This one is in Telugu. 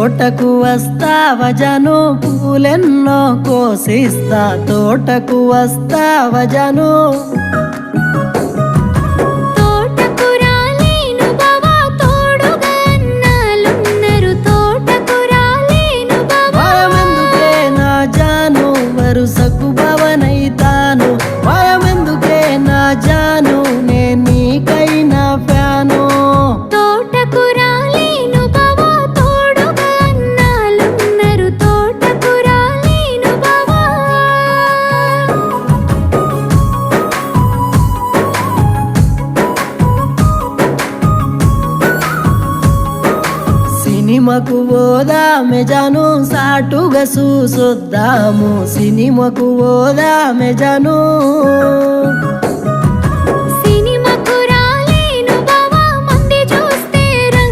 తోటకు వస్తావా జాను పూలెన్నో కోసిస్తా తోటకు వస్తావా జాను వరుసకు భవనైతాను భయమెందుకే నా జాను నేను నీకైనా ఫ్యాను తోటకు రాలేను బావా తోడుగా అన్నాలున్నారు తోటకు రాలేను బావా సినిమాకు పోదామె జాను సాటుగా చూసొద్దాము సినిమాకు పోదామె జాను